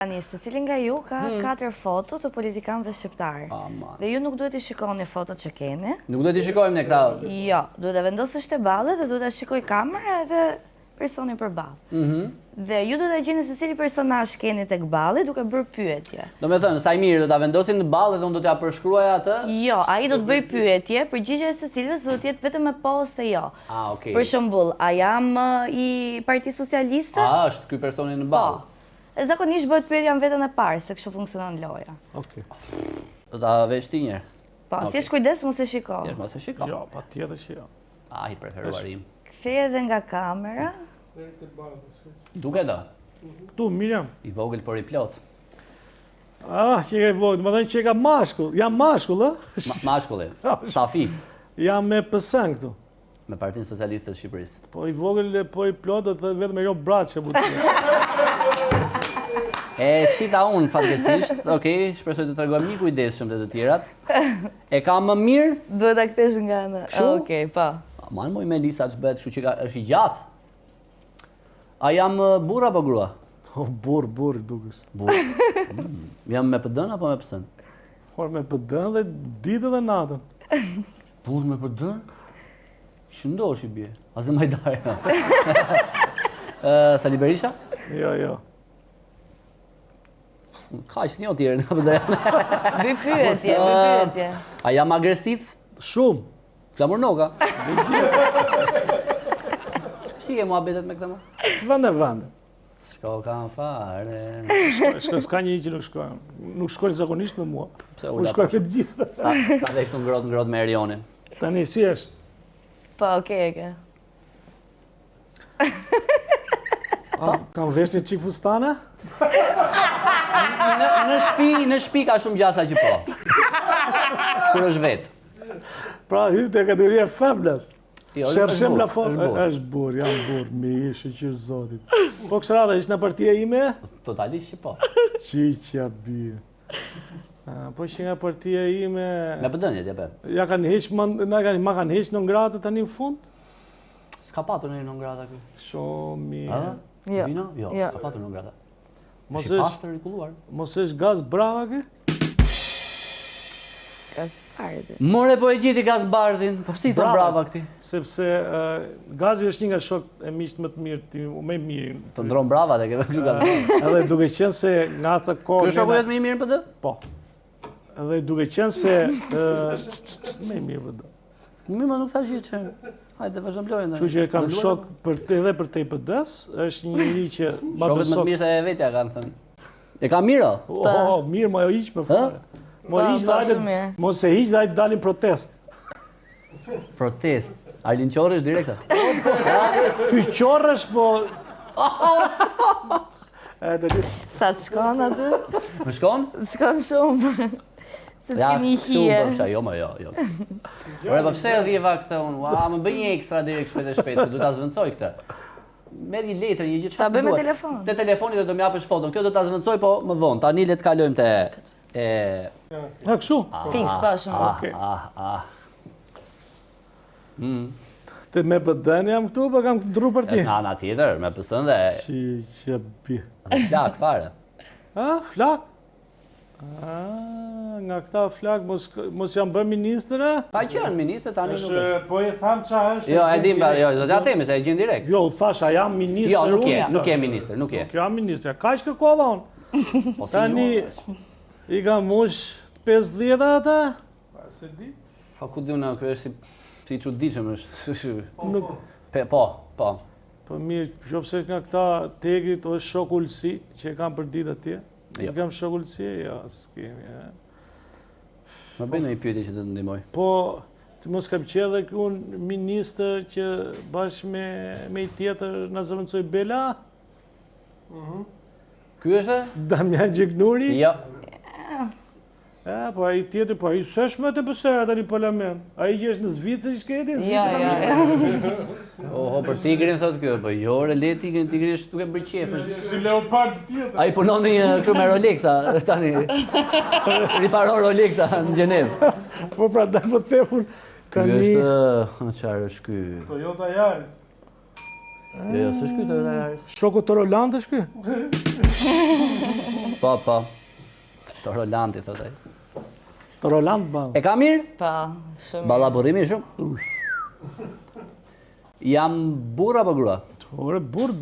Tani, secili nga ju ka 4 foto të politikanëve shqiptar. Dhe ju nuk duhet i shikoni fotot që keni. Nuk duhet i shikojmë ne këta. Jo, duhet të vendosësh te ballet dhe duhet ta shikoj kamera edhe personin përballë. Dhe ju duhet ta gjeni se cili personazh keni tek balli duke bërë pyetje. Do me thënë, Sajmiri do ta vendosin në ball dhe unë do t'ja përshkruaj atë? Jo, ai do të bëj pyetje, përgjigjja e secilës do të jetë vetëm me po ose jo. Okej. Për shembull, a jam i Partisë Socialiste? Është ky personi në ball? E zakonisht bëhet pyetja në vetën e parë, se kështu funksionon loja. Okej. Do ta vesh ti një herë. Po, thjesht kujdes mos e shiko. Thjesht mos e shiko. Jo, patjetër që jo. I preferuar im. Ktheje edhe nga kamera. Duke do? Këtu, Miriam. I vogël por i plot. Që e vogël, më thënë që e ka mashkull. Jam mashkull, Mashkulli. Safi. Jam me pësën këtu. Me Partinë Socialiste të Shqipërisë. Po i vogël, po i plot, do të vetëm me jo braç që butë. Shita unë, fatkeqësisht, okej, shpresoj të tregoj më kujdesshëm te të tjerat. E kam më mirë? Duhet ta kthesh nga ana. Okej, po. Man moj Melisa ç'bëhet, kështu që është i gjatë. A jam burr apo grua? Burr dukesh. Burr. Jam me PD-n apo me PS-n? Por me PD-n dhe ditën dhe natën. Burr me PD-n? Shëndosh i bie. Azë Majdarja. Sali Berisha? Jo. Ka që një tjerë në PD-n. Bëj pyetje. A jam agresiv? Shumë. Flamurnoka? Shike muhabetet me këtë më? Vende. Shko kam fare. S'ka një që nuk shkojnë. Nuk shkojnë zakonisht me mua. Pse Nuk shkojnë këtë gjithë. Ta dhe këtu ngrot me Erionin. Tani, si është? Po, okej, ke. Kam vesh një qik fustana? Në shtëpi ka shumë gjasa që po. Kur është vetë. Pra, hyrë të kategoria femnas. Shërshëm la foto. Është Është jam burr, me ishë që zotit. Po kësë rada, ishë në partia ime? Totalisht që po. Qiqja bie. Po që nga partia ime... Me PD-n jetë, Ja kanë heq, ma kanë heq në ngratë tani në fund? S'ka patur në ngrata këtu. Shumë mirë. Vino? Jo, s'ka patur në ngrata. Mos Shi pastër i kulluar. Mos është gaz brava kë? Gazbardhi. More po e gjiti Gazbardhin, po pse i thon brava këti? Sepse gazi është një nga shokët e miqt më të mirë, më i mirë. Të ndron brava dhe ke kështu Gazbardhin. Edhe duke qenë se nga atë kohë... Ky shoku jetë më i mirë në PD? Po. Edhe duke qenë se... më i mirë PD. Më nuk thash që... Hajde vazhdo lojën. Kështu që kam shok edhe për te PD-s, është një njeri që... Shokët më të mirë se e vetja kanë thënë. E ka mirë? Mirë, ma jo hiq për fare. Mos e hiq dhe hajtë dalin protest. Protest? Arlin Qorrësh direkta? Ky Qorrësh, po... Sa të shkon aty? Më shkon? Shkon shumë. Se s'kemi hije. Jo, Ore, pa pse dhjeva këtë unë? Më bëj një ekstra direkt shpejt, se du ta zvendësoj këtë. Merr një letër, një gjithë Ta bëj me telefon. Te telefoni do më japësh foton. Kjo do ta zvendësoj, po më vonë. Tani le të kalojmë te... kështu? Fiks, pa shumë. Te me PD-n jam këtu, pa kam ndru për ti? Në ana tjetër, me PS-n dhe... Që bie. Flak, fare. Flak? Nga këta flak, mos jam bë ministre? Ka qenë ministre, tani nuk është. Po e tham qa është... Jo, e dim, do t'ja themi, se e gjen direkt. Jo, u thash, a jam ministre? Jo, nuk je ministre, nuk je. Nuk jam ministre, ka që kërkova unë? Tani, i kam mush 50 ata? Se di? Pa ku di unë, kjo është si i çuditshëm është. Po. Po mirë, qofse nga këta tegrit o shok ulsi, që e kam për ditë atje. Nuk jam shok ulsi, jo, s'kemi. Më bëj në i pyetje që të të ndihmoj. Po, të mos kam qenë dhe unë ministër që bashkë me i tjetër në zëvëndsoj Bela? Ky është? Damjan Gjeknuri? Jo. Po a i tjetër, po a i s'esh me të pësera të një parlament. A i që është në Zvicër i shketi? Jo. Oho, për tigrin thot kjo, po jo, le tigrin është duke bërë qefën. Si leopard tjetër. A i punon një kështu me Rolexa, tani, riparon Rolexa në Gjenevë. Po pra da më tepur, Ky është, qarë është ky? Toyota Yaris. Jo, s'është ky të Aris. Shoku të Roland është ky? Po. Të Rolandi, thot ai. Të Roland ban. E ka mirë? Po, shumë. Ballaburimi shumë. Jam burr apo grua? Ore, burr,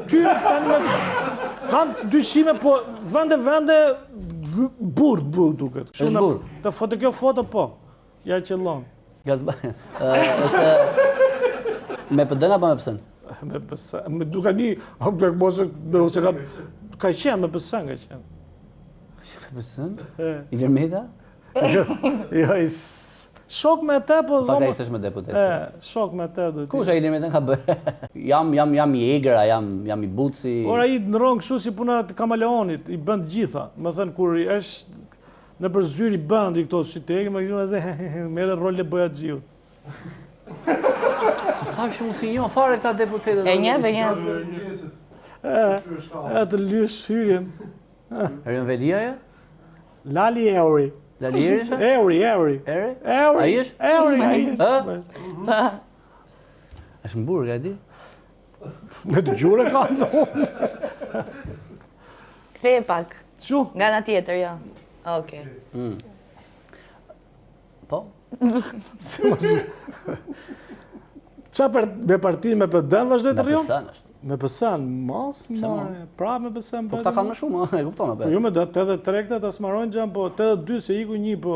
ty tani kam dyshime, po vende burr duket. Është burr. Të foto kjo foto po. Ja qellon. Gazba. Është me PD apo me psën? Me pësa, me duka një, ose ka qenë me pësën, ka qenë. Me psën? Ilir Meta? Jo, shok me te, po... Faka ishte me deputet. Shok me te. Kush e Ilir Meta ka bërë? Jam i egra, jam i buci. Ora i në rëngë kështu si puna të kamaleonit, i bënd gjitha. Me thënë, kur i është në për zyri bënd i këto shqitegi, me këtu me zhe, me edhe role bëja gjiu. Të thash shumë si njo fare këta deputetet. E njeh. E të lysh hyrjen. Erion Velia ja? Lali Euri. Lali Eri isha? Euri. Eri? Euri. Ai është? Euri, ai është. Pa. Është në burg, e di? Me të gjure ka ndonë. Ktheje pak. Që? Nga ana tjetër, jo. Okej. Po? Qa me partinë me PD-n vazhdoj të Me rrion? pësën është. Me pësën, mos, mare, pra me pësën. Po këta kanë më shumë, e kupton apo? Jo me 83 të smarojnë gjam, po 82 se iku një, po...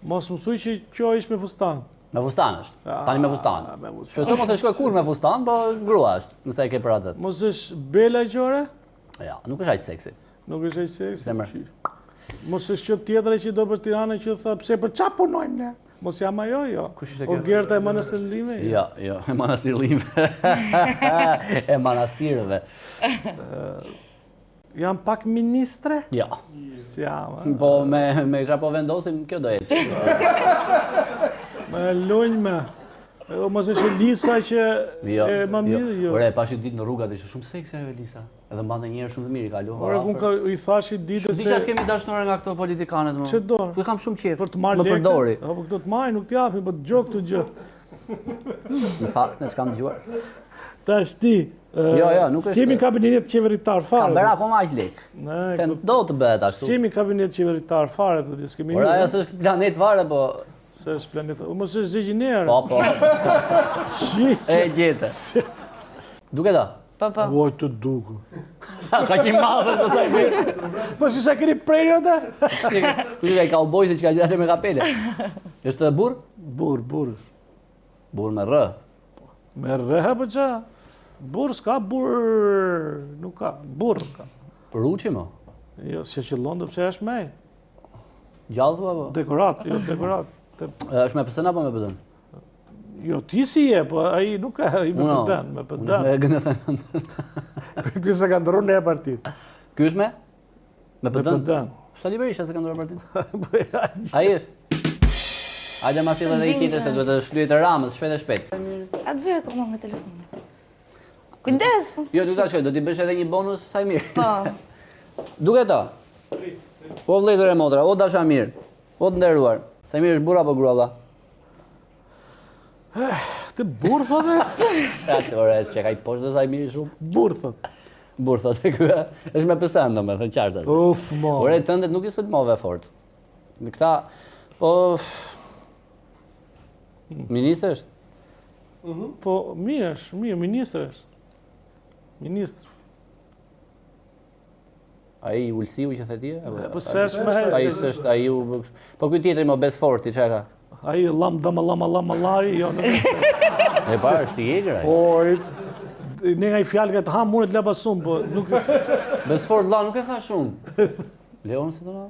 Mos më thuj që kjo ish me fustan. Me fustan është. Tani me fustan. Me fustan. Shpeso mos e shkoj kur me fustan, po grua është, nëse e ke për atët. Mos është bela gjore? Ja, nuk është aq seksi. Nuk është aq seksi? Zemër. Mos është që tjetëre që do për Tiranën që tha, pse për qa punojmë ne? Mos jam ajo, jo. Kush ishte O kjo? Gerta e Manastirlime? Jo, e manastirlime. E manastirëve. Jam pak ministre? Jo. S'jam. Po me qa po vendosim, kjo do ecë. Me lunjë me. Mos është Elisa që e më mirë, jo. Ore, pashi ditë në rrugat, ishte shumë seksi ajo Elisa. Edhe mbante njerë shumë të mirë, i kaluva Ore, kun i thashi ditë se... Disha të kemi dashnore nga këto politikanet, më. Që do? Ku kam shumë qef. Për të marrë Më përdori. lekë? Apo këto të marrë, nuk t'japi, po të gjokë të gjë. Në fakt, ne s'kam dëgjuar. Ta është ti. Jo, nuk është. Si jemi kabinet qeveritar fare. S'kam bërë akoma aq lek. Ten do të bëhet ashtu. Si jemi kabinet qeveritar fare, të di, s'kemi Ora, ajo s'është planet fare, po... Se është planet... Mos është zëgjinere. Po. E gjete. Duke da? Po. Oj, të duku. Ka që i madhe është asaj mirë. Po si sa keni prejnë ota? Kështë ka i kaubojse që ka gjithë me kapele. Është burr? Burr. Burr me rë. Me rëhe për qa? Burr s'ka, burr... Nuk ka, burr ka. Ruçi mo? Jo, se që Londë pëse është me. Gjallë thua po? Dekorat, jo, dekorat. është me pësën apo me pëdën? Jo, ti si je, po aji nuk ka, aji me pëdën, me pëdën. Me gënëthën. Ky se ka ndërru në e partit. Ky është me? Me Me pëdën? pëdën. Sali Berisha se ka ndërru partit? Aji është? Hajde ma fillë edhe i tjetër se duhet të shlyet të Ramës, shpejt e shpejt. A të bëj akoma nga telefonit. Kujdes, mos. Jo, du ta shkoj, do t'i bësh edhe një bonus sa i mirë. Po. Duke ta? O vlezër e motra, o dasha mirë, o të nderuar. Sa i mirë është burr apo grua vlla? Këtë burr, thote? Ore, që ka i poshtë dhe sa i mirë shumë. Burr, thot. Burr, thote, kjo është me pësën, do me thënë qartë. Uf, mo. Ore, tëndet nuk i sot move fort. Në këta, po... Ministrë është? Po, mirë, ministrë është. Ministrë. Ai ulsiu që the ti? Po se është me Ai hesë. është, ai u... Po kuj tjetëri më Besforti, që ka? Aji lama lari, jo, në vështë. E parë, është i egrë. Orit, ne nga i fjallë ka të hamë mundet leba shumë, po nuk... Besfort, la, nuk e tha shumë. Leon, se të na?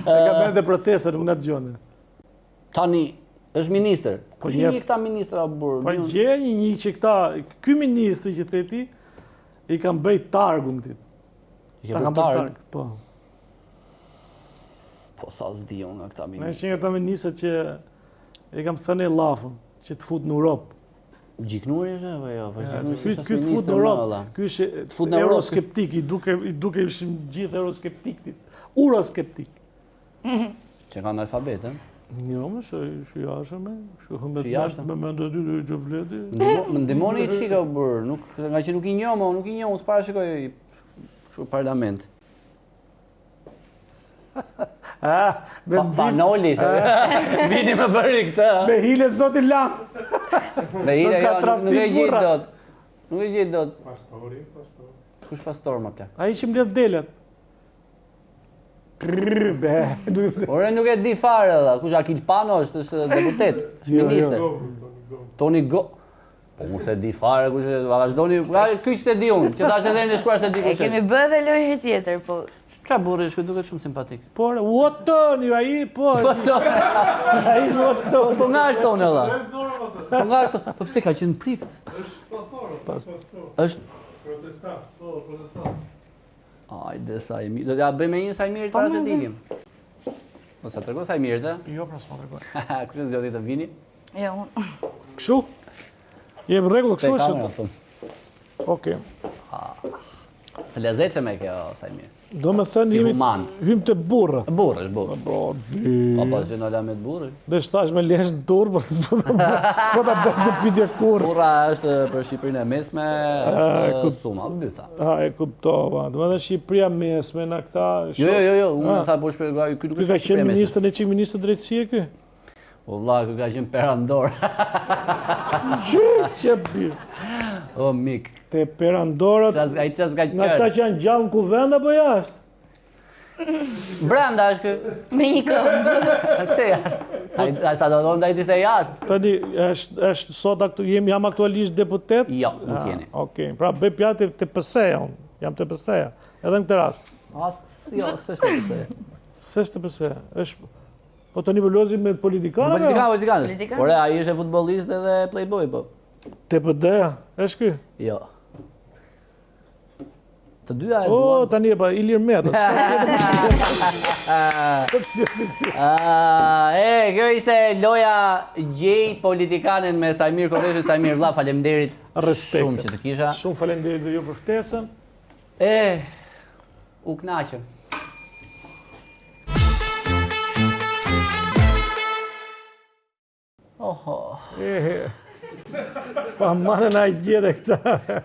E ka bërë dhe proteste, nuk në të gjone. Tani, është minister. Po Kush i një këta ministra burë? Po gje një që këta, ky ministri që të ti, i kam bëjt targun ti. I Ta ke kam bërë bëjt targ? targ, po. Po sa s'dion nga këta Me ministra. që nga ta ministrat që i kam thënë e lafën, që të fut në Europë. Gjiknuri është apo jo? Po gjiknuri Ky është të fut në ministër Europë, valla. ky është fut në Europë. euroskeptik, i duke ishim gjithë euroskeptik, uroskeptik. Që kanë alfabet, ë? Jo, më shë jashtë me, Shë jashtë? me mendë ty që vleti. Më ndihmoni i çika burr, nga që nuk i njoh, nuk i njoh, s'para shikoj kështu parlament. Fanoli, vini më bëri këtë. Me hile zoti lan. Me hile, jo, nuk e gjej dot. Nuk e gjej dot. Pastori. Kush pastor më plak? Ai që mbledh delet. Ore nuk e di fare dha. Kush Akil Pano është deputet, është ministër. Toni Go. Po mu se di fare kush e vazhdoni. Ky që e di unë, që tash edhe në shkuar se di E kush. kemi bërë dhe lojë tjetër, po. Çfarë burri është, duket shumë simpatik. Por, Watoni, ai, po. Ai Watoni. Po nga është tonë dha. Po nga është. Po pse ka qenë prift? Është Protestant. Ajde Sajmir. Do t'ja bëjmë një Sajmirit para se dilim. Mos sa tregon Sajmirit, ë? Jo, pra s'ma tregoj. Kush e zgjodhi të vini? Jo, unë. Kështu? Jem rregull Te kështu kamera, është? po. Okej. Të lezetshme kjo Sajmir. Do me thënë Si human. hym të burrë. Burr është burr. Po, Po pas që në lamet burri. dhe shtash me lesh në turë, por s'po ta bëjmë të pyetje kur. Burra është për Shqipërinë e mesme, është suma, bytha. E kuptova. Do të thënë Shqipëria mesme na këta. Jo, unë tha po shpjegoj, ky nuk Ky është ka qenë Shqipëria mesme. ministër drejtësie ky? O vlla, ky ka qenë perandor. Që bir. O mik. Te perandorat, Ai ças ka nga ata qenë. që janë gjallë në kuvend apo jashtë? Brenda është ky. Me një këmbë. Pse jashtë? Ai sa do thonë ai ishte jashtë. Tani është sot jam aktualisht deputet? Jo, nuk jeni. Okej, pra bëj pjatë të PS-ja unë. Jam të PS-ja. Edhe në këtë rast. Jo, s'është pse. S'është të PS-ja. Është po tani po lozi me politikanë? Politikan. Por ai ishte futbollist edhe playboy po. TPD-ja, është ky? Jo. Të dyja e O, duan. tani e pa Ilir Meta. Kjo ishte loja gjej politikanen me Sajmir Koreshën. Sajmir vlla, faleminderit Respekt. shumë që të kisha. Shumë faleminderit dhe ju për ftesën. U kënaqëm. Oho, Pa manë na gjete këta.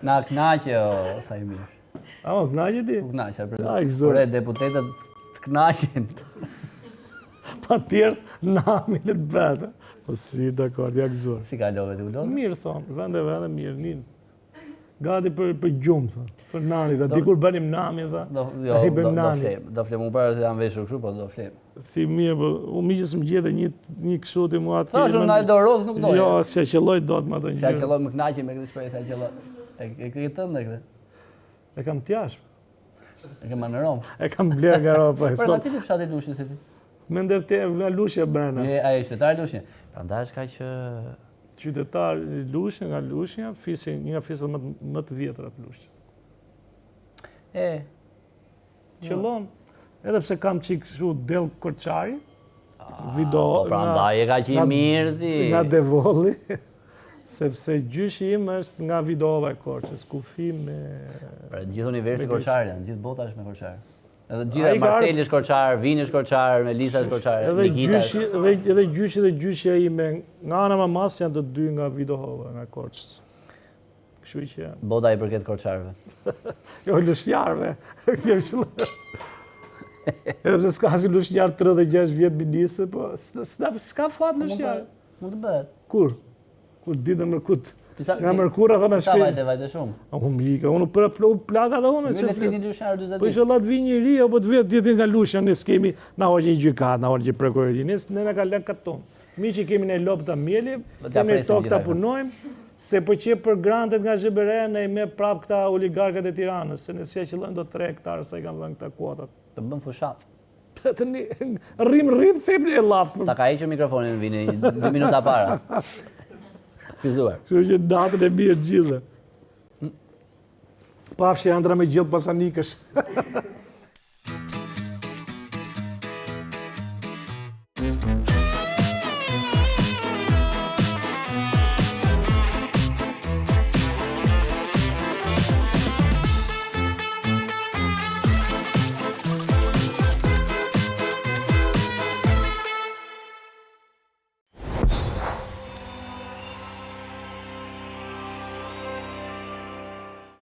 na kënaqë o Sajmir. A më knaqe ti? U kënaqë për Ai, zor. Ore, deputetët të kënaqen. Pa tjerë nami le të bëtë. Po si, dakord, ja gëzor. Si kalove ti u lodhë? Mirë thonë, vende mirë, nin. Gati për gjumë, thonë. Për nani, tha. Dikur bënim nami, tha. Do I bëjmë nani. flem. Do flem, unë parë se jam veshur kështu, po do flem. Si mirë, po, unë miqës më gjete një kështu ti mua atë. Ta shumë na e do rozë nuk doja. Jo, se qëlloj do të më ato Se njërë. qëlloj më kënaqe me këtë shprej, se qëlloj. E këtë tënde këtë. E kam tjash. E kema në Romë. E kam blerë nga ropa. Për nga cili fshati lushin se ti? Me ndërte, nga Lushja brenda. Ajo qytetar lushin. Prandaj është kaq që Qytetar Lushnja, nga Lushnja, një nga fisët më të vjetra të Lushnjës. Qëllon, edhe pse kam qikë shu del Korçari, video po prandaj e ka që i mirë ti. nga Devolli, sepse gjyshi im është nga videova e Korçës, kufi me... Pra gjithë universi Korçari janë, gjithë bota është me Korçar. Edhe Ai gjithë ka Marceli është Korçar, Vini është Korçar, Melisa është Korçar, Edhe Nikita. gjyshi dhe gjyshja ime nga ana mamas janë të dy nga videova nga Korçës. Kështu që janë. Bota i përket Korçarëve. Jo, lushnjarve. Edhe pse s'ka si lushnjar 36 vjet ministër, po s'ka fat lushnjar. Mund të bëhet. Kur? Kur ditën Mërkut. Disa- Nga Mërkura thona Sa shkej. vajte shumë. Unë mika, unë për plaka dhe unë. Nuk le të flitin dyshar 40 Po inshallah të vi një ri, apo të vjet ditën nga lushja, ne s'kemi, na hoqë një gjykat, na hoqë një prokurori, ne na ka lënë katon. Mi që kemi në lopë të mjeli, kemi në tokë të punojmë, se po që për grantet nga Zhebere, ne i me prap këta oligarkat e Tiranës, se nësja që lënë do 3 hektarë, se i kam dhënë këta kuotat. Të bëm fushat. Rrim, thepli e lafë. Ta ka hequr mikrofonin Vini 2 minuta para. Fizuar. Kështu që datën e mirë gjithë. Pafshë andra me gjithë pasanikësh.